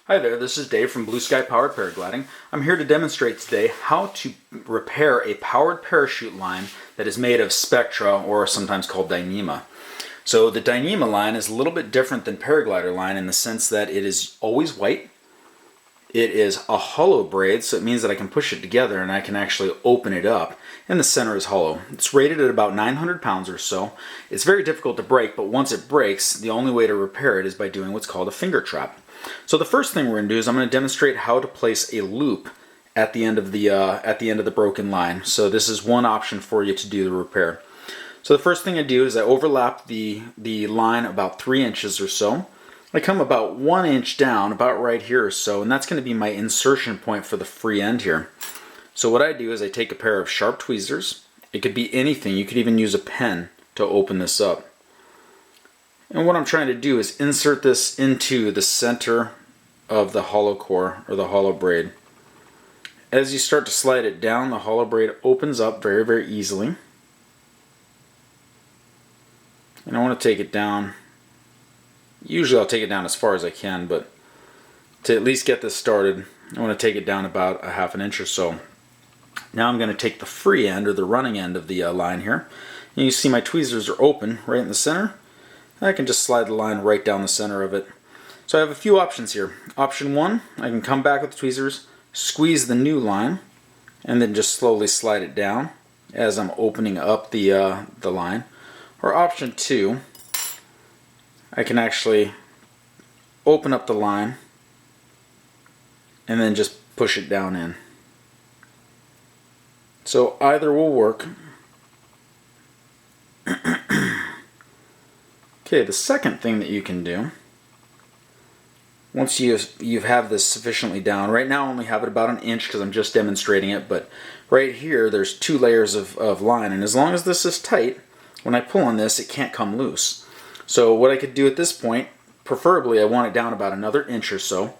Hi there, this is Dave from Blue Sky Powered Paragliding. I'm here to demonstrate today how to repair a powered parachute line that is made of Spectra, or sometimes called Dyneema. So the Dyneema line is a little bit different than paraglider line in the sense that it is always white. It is a hollow braid, so it means that I can push it together and I can actually open it up, and the center is hollow. It's rated at about 900 pounds or so. It's very difficult to break, but once it breaks, the only way to repair it is by doing what's called a finger trap. So the first thing we're going to do is I'm going to demonstrate how to place a loop at the end of the broken line. So this is one option for you to do the repair. So the first thing I do is I overlap the line about 3 inches or so. I come about 1 inch down, about right here or so, and that's going to be my insertion point for the free end here. So what I do is I take a pair of sharp tweezers. It could be anything. You could even use a pen to open this up. And what I'm trying to do is insert this into the center of the hollow core, or the hollow braid. As you start to slide it down, the hollow braid opens up very, very easily. And I want to take it down. Usually I'll take it down as far as I can, but to at least get this started, I want to take it down about a ½ inch or so. Now I'm going to take the free end, or the running end of the line here. And you see my tweezers are open right in the center. I can just slide the line right down the center of it. So I have a few options here. Option 1, I can come back with the tweezers, squeeze the new line, and then just slowly slide it down as I'm opening up the line. Or option 2, I can actually open up the line and then just push it down in. So either will work. Okay, the second thing that you can do, once you have this sufficiently down, right now I only have it about 1 inch because I'm just demonstrating it, but right here there's 2 layers of line, and as long as this is tight, when I pull on this it can't come loose. So what I could do at this point, preferably I want it down about another inch or so,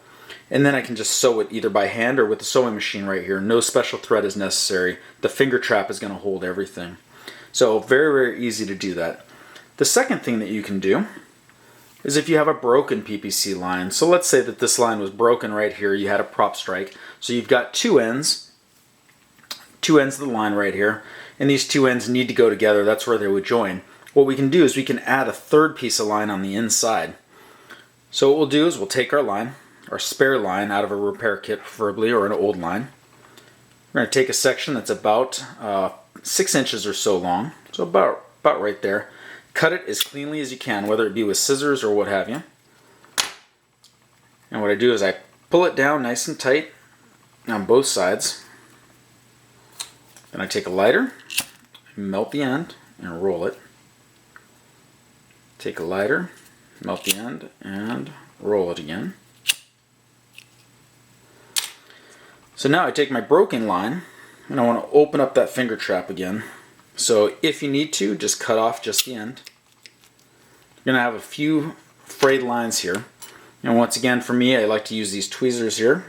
and then I can just sew it either by hand or with the sewing machine right here. No special thread is necessary. The finger trap is going to hold everything. So very, very easy to do that. The second thing that you can do is if you have a broken PPC line. So let's say that this line was broken right here. You had a prop strike. So you've got two ends of the line right here, and these 2 ends need to go together. That's where they would join. What we can do is we can add a third piece of line on the inside. So what we'll do is we'll take our line, our spare line, out of a repair kit preferably, or an old line. We're going to take a section that's about 6 inches or so long, so about right there. Cut it as cleanly as you can, whether it be with scissors or what have you. And what I do is I pull it down nice and tight on both sides. Then I take a lighter, melt the end, and roll it. Take a lighter, melt the end, and roll it again. So now I take my broken line, and I want to open up that finger trap again. So if you need to, just cut off just the end. You're going to have a few frayed lines here. And once again, for me, I like to use these tweezers here.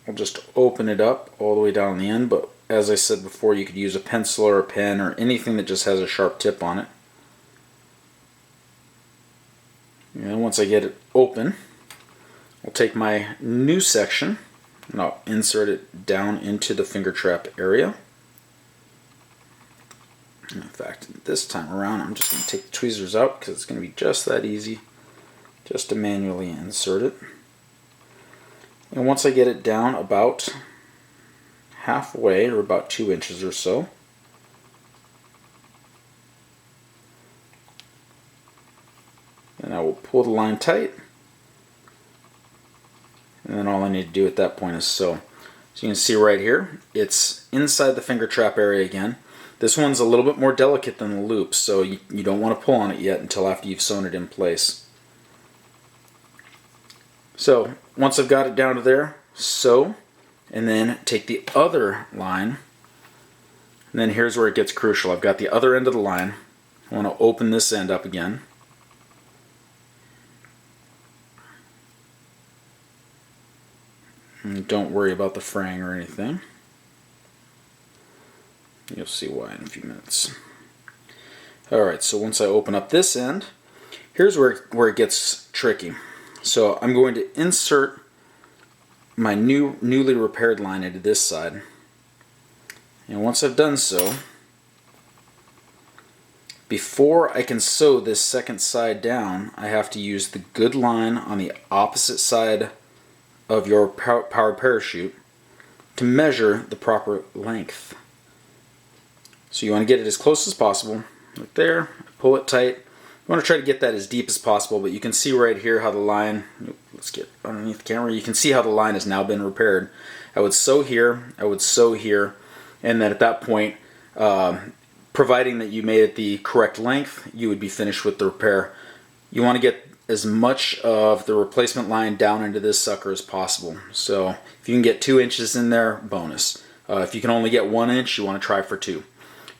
I'll just open it up all the way down the end, but as I said before, you could use a pencil or a pen or anything that just has a sharp tip on it. And once I get it open, I'll take my new section and I'll insert it down into the finger trap area. In fact, this time around I'm just going to take the tweezers out because it's going to be just that easy just to manually insert it. And once I get it down about halfway, or about 2 inches or so, then I will pull the line tight, and then all I need to do at that point is sew. So you can see right here, it's inside the finger trap area again. This one's a little bit more delicate than the loop, so you don't want to pull on it yet until after you've sewn it in place. So once I've got it down to there, sew, and then take the other line, and then here's where it gets crucial. I've got the other end of the line. I want to open this end up again. And don't worry about the fraying or anything. You'll see why in a few minutes. Alright, so once I open up this end, here's where it gets tricky. So I'm going to insert my newly repaired line into this side. And once I've done so, before I can sew this second side down, I have to use the good line on the opposite side of your powered parachute to measure the proper length. So you want to get it as close as possible, right there, pull it tight. You want to try to get that as deep as possible, but you can see right here how the line, let's get underneath the camera, you can see how the line has now been repaired. I would sew here, I would sew here, and then at that point, providing that you made it the correct length, you would be finished with the repair. You want to get as much of the replacement line down into this sucker as possible. So if you can get 2 inches in there, bonus. If you can only get 1 inch, you want to try for 2.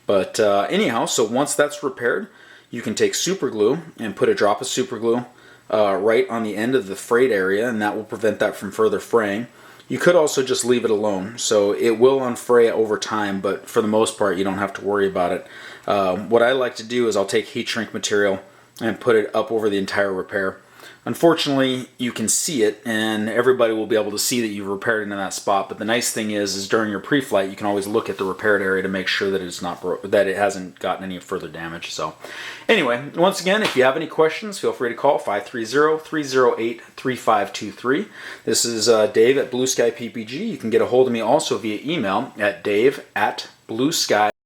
But anyhow, so once that's repaired, you can take super glue and put a drop of super glue right on the end of the frayed area, and that will prevent that from further fraying. You could also just leave it alone, so it will unfray over time, but for the most part you don't have to worry about it. What I like to do is I'll take heat shrink material and put it up over the entire repair. Unfortunately, you can see it, and everybody will be able to see that you've repaired into that spot. But the nice thing is during your pre-flight, you can always look at the repaired area to make sure that it's not that it hasn't gotten any further damage. So, anyway, once again, if you have any questions, feel free to call 530-308-3523. This is Dave at Blue Sky PPG. You can get a hold of me also via email at dave@bluesky